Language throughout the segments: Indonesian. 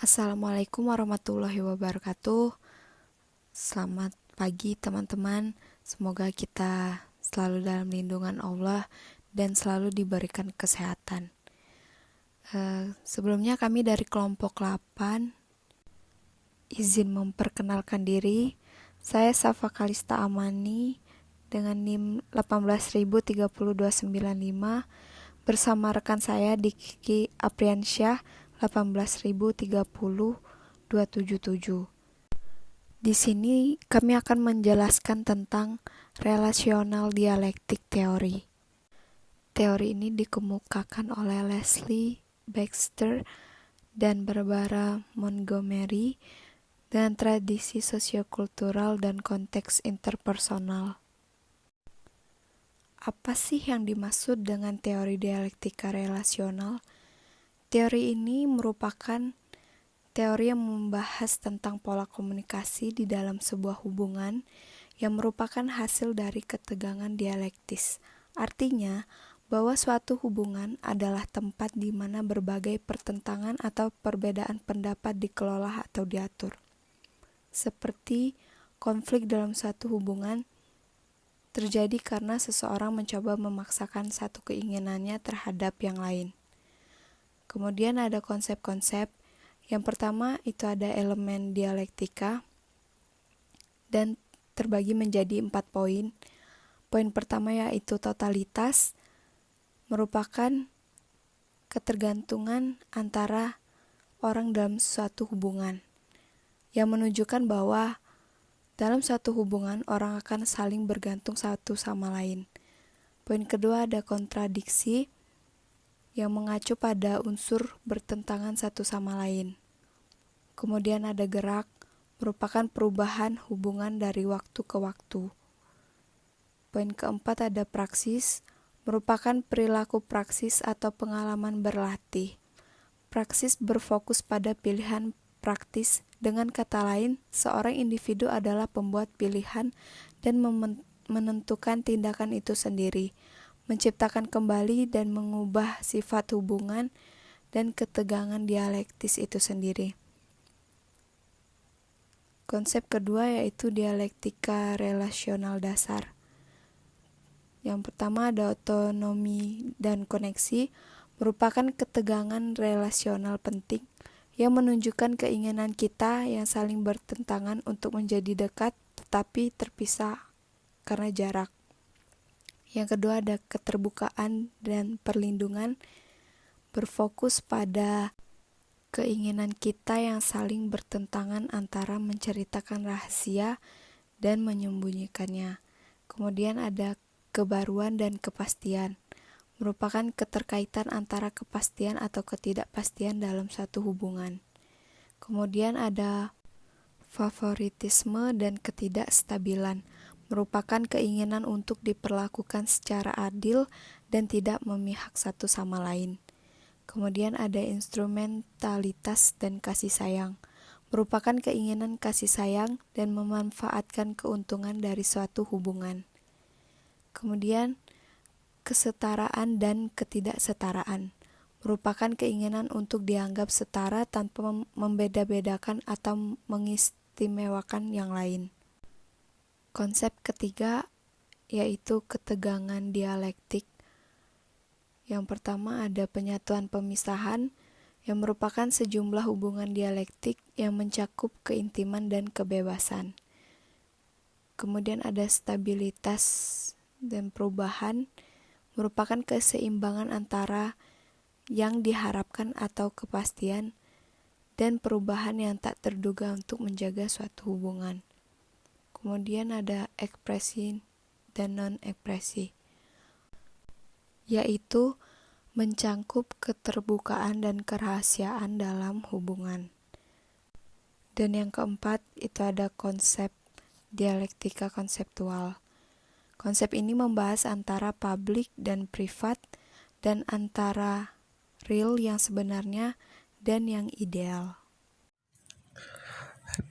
Assalamualaikum warahmatullahi wabarakatuh. Selamat pagi teman-teman. Semoga kita selalu dalam lindungan Allah dan selalu diberikan kesehatan. Sebelumnya kami dari kelompok 8 izin memperkenalkan diri. Saya Safa Kalista Amani dengan NIM 1830295 bersama rekan saya Diki Apriansyah 1830277. Di sini kami akan menjelaskan tentang relasional dialektik teori. Teori ini dikemukakan oleh Leslie Baxter dan Barbara Montgomery dengan tradisi sosiokultural dan konteks interpersonal. Apa sih yang dimaksud dengan teori dialektika relasional? Teori ini merupakan teori yang membahas tentang pola komunikasi di dalam sebuah hubungan yang merupakan hasil dari ketegangan dialektis. Artinya, bahwa suatu hubungan adalah tempat di mana berbagai pertentangan atau perbedaan pendapat dikelola atau diatur. Seperti konflik dalam suatu hubungan terjadi karena seseorang mencoba memaksakan satu keinginannya terhadap yang lain. Kemudian ada konsep-konsep. Yang pertama itu ada elemen dialektika dan terbagi menjadi 4 poin. Poin pertama yaitu totalitas, merupakan ketergantungan antara orang dalam suatu hubungan yang menunjukkan bahwa dalam suatu hubungan orang akan saling bergantung satu sama lain. Poin kedua ada kontradiksi yang mengacu pada unsur bertentangan satu sama lain. Kemudian ada gerak, merupakan perubahan hubungan dari waktu ke waktu. Poin keempat ada praksis, merupakan perilaku praksis atau pengalaman berlatih. Praksis berfokus pada pilihan praktis, dengan kata lain, seorang individu adalah pembuat pilihan dan menentukan tindakan itu sendiri, menciptakan kembali dan mengubah sifat hubungan dan ketegangan dialektis itu sendiri. Konsep kedua yaitu dialektika relasional dasar. Yang pertama ada otonomi dan koneksi, merupakan ketegangan relasional penting yang menunjukkan keinginan kita yang saling bertentangan untuk menjadi dekat tetapi terpisah karena jarak. Yang kedua ada keterbukaan dan perlindungan, berfokus pada keinginan kita yang saling bertentangan antara menceritakan rahasia dan menyembunyikannya. Kemudian ada kebaruan dan kepastian, merupakan keterkaitan antara kepastian atau ketidakpastian dalam satu hubungan. Kemudian ada favoritisme dan ketidakstabilan, merupakan keinginan untuk diperlakukan secara adil dan tidak memihak satu sama lain. Kemudian ada instrumentalitas dan kasih sayang, merupakan keinginan kasih sayang dan memanfaatkan keuntungan dari suatu hubungan. Kemudian kesetaraan dan ketidaksetaraan, merupakan keinginan untuk dianggap setara tanpa membeda-bedakan atau mengistimewakan yang lain. Konsep ketiga yaitu ketegangan dialektik. Yang pertama ada penyatuan pemisahan yang merupakan sejumlah hubungan dialektik yang mencakup keintiman dan kebebasan. Kemudian ada stabilitas dan perubahan, merupakan keseimbangan antara yang diharapkan atau kepastian dan perubahan yang tak terduga untuk menjaga suatu hubungan. Kemudian ada ekspresi dan non-ekspresi, yaitu mencangkup keterbukaan dan kerahasiaan dalam hubungan. Dan yang keempat itu ada konsep dialektika konseptual. Konsep ini membahas antara publik dan privat dan antara real yang sebenarnya dan yang ideal.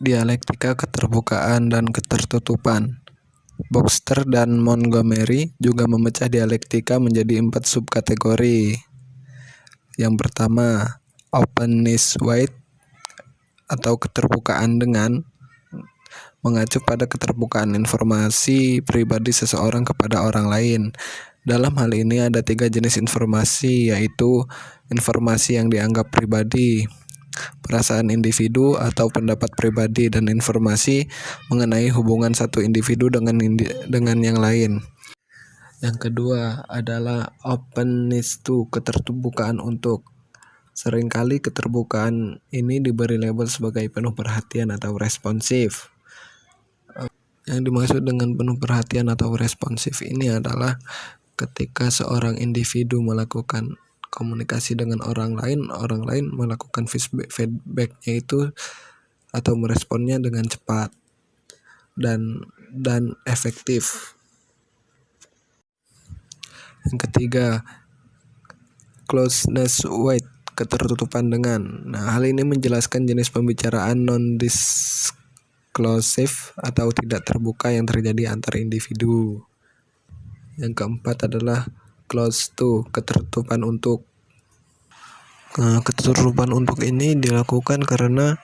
Dialektika keterbukaan dan ketertutupan. Baxter dan Montgomery juga memecah dialektika menjadi 4 subkategori. Yang pertama, openness wide, atau keterbukaan dengan mengacu pada keterbukaan informasi pribadi seseorang kepada orang lain. Dalam hal ini ada 3 jenis informasi, yaitu informasi yang dianggap pribadi, perasaan individu atau pendapat pribadi, dan informasi mengenai hubungan satu individu dengan yang lain. Yang kedua adalah openness to, keterbukaan untuk. Seringkali keterbukaan ini diberi label sebagai penuh perhatian atau responsif. Yang dimaksud dengan penuh perhatian atau responsif ini adalah ketika seorang individu melakukan komunikasi dengan orang lain melakukan feedbacknya itu atau meresponnya dengan cepat dan efektif. Yang ketiga, closeness with, ketertutupan dengan. Hal ini menjelaskan jenis pembicaraan non-disclosive atau tidak terbuka yang terjadi antar individu. Yang keempat adalah close to, ketertutupan untuk. Ketertutupan untuk ini dilakukan karena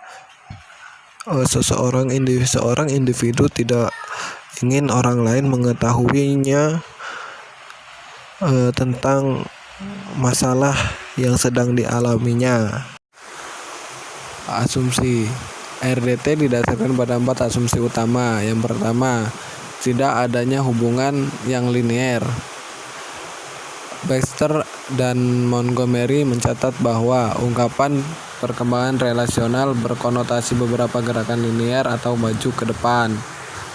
seorang individu tidak ingin orang lain mengetahuinya tentang masalah yang sedang dialaminya. Asumsi RDT didasarkan pada 4 asumsi utama. Yang pertama, tidak adanya hubungan yang linier. Baxter dan Montgomery mencatat bahwa ungkapan perkembangan relasional berkonotasi beberapa gerakan linier atau maju ke depan.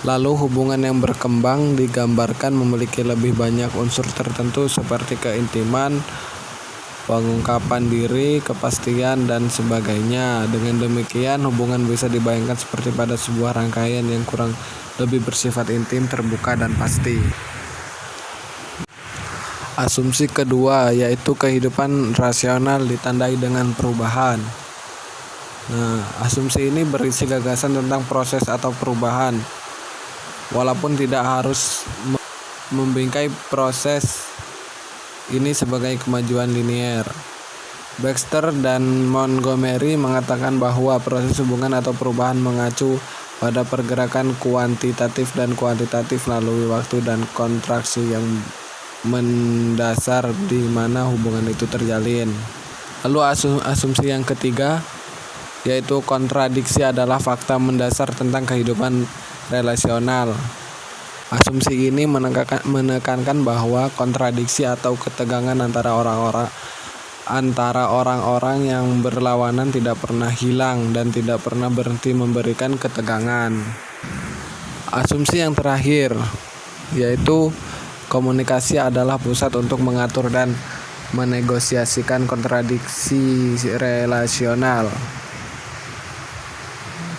Lalu hubungan yang berkembang digambarkan memiliki lebih banyak unsur tertentu seperti keintiman, pengungkapan diri, kepastian, dan sebagainya. Dengan demikian, hubungan bisa dibayangkan seperti pada sebuah rangkaian yang kurang lebih bersifat intim, terbuka, dan pasti. Asumsi kedua yaitu kehidupan rasional ditandai dengan perubahan. Asumsi ini berisi gagasan tentang proses atau perubahan, walaupun tidak harus membingkai proses ini sebagai kemajuan linier. Baxter dan Montgomery mengatakan bahwa proses hubungan atau perubahan mengacu pada pergerakan kuantitatif dan kualitatif melalui waktu dan kontraksi yang mendasar di mana hubungan itu terjalin. Lalu asumsi yang ketiga yaitu kontradiksi adalah fakta mendasar tentang kehidupan relasional. Asumsi ini menekankan bahwa kontradiksi atau ketegangan antara orang-orang yang berlawanan tidak pernah hilang dan tidak pernah berhenti memberikan ketegangan. Asumsi yang terakhir yaitu komunikasi adalah pusat untuk mengatur dan menegosiasikan kontradiksi relasional.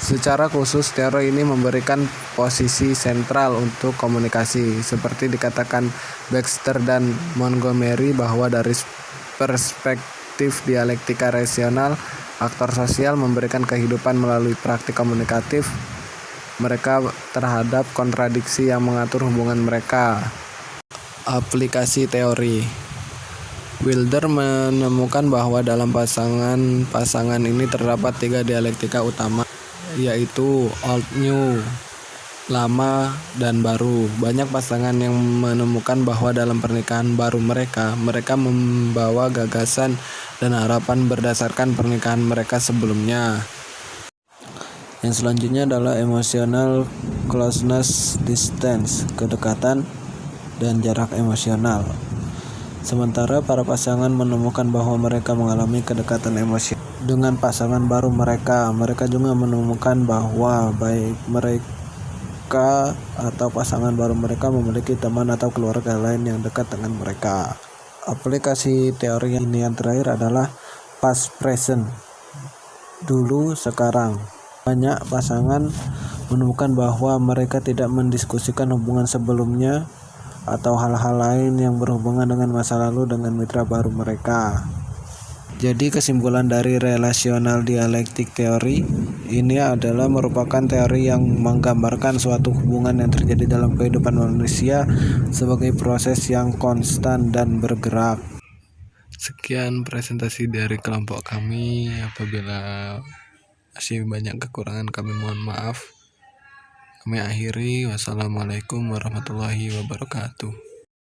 Secara khusus, teori ini memberikan posisi sentral untuk komunikasi. Seperti dikatakan Baxter dan Montgomery bahwa dari perspektif dialektika rasional, aktor sosial memberikan kehidupan melalui praktik komunikatif mereka terhadap kontradiksi yang mengatur hubungan mereka. Aplikasi teori. Wilder menemukan bahwa dalam pasangan ini terdapat 3 dialektika utama, yaitu old new, lama dan baru. Banyak pasangan yang menemukan bahwa dalam pernikahan baru mereka membawa gagasan dan harapan berdasarkan pernikahan mereka sebelumnya. Yang selanjutnya adalah emotional closeness distance, kedekatan dan jarak emosional. Sementara para pasangan menemukan bahwa mereka mengalami kedekatan emosional dengan pasangan baru mereka juga menemukan bahwa baik mereka atau pasangan baru mereka memiliki teman atau keluarga lain yang dekat dengan mereka. Aplikasi teori ini yang terakhir adalah past present, dulu sekarang. Banyak pasangan menemukan bahwa mereka tidak mendiskusikan hubungan sebelumnya atau hal-hal lain yang berhubungan dengan masa lalu dengan mitra baru mereka. Jadi kesimpulan dari relational dialektik teori ini adalah merupakan teori yang menggambarkan suatu hubungan yang terjadi dalam kehidupan manusia sebagai proses yang konstan dan bergerak. Sekian presentasi dari kelompok kami. Apabila Masih banyak kekurangan, kami mohon maaf. Kami akhiri. Wassalamualaikum warahmatullahi wabarakatuh.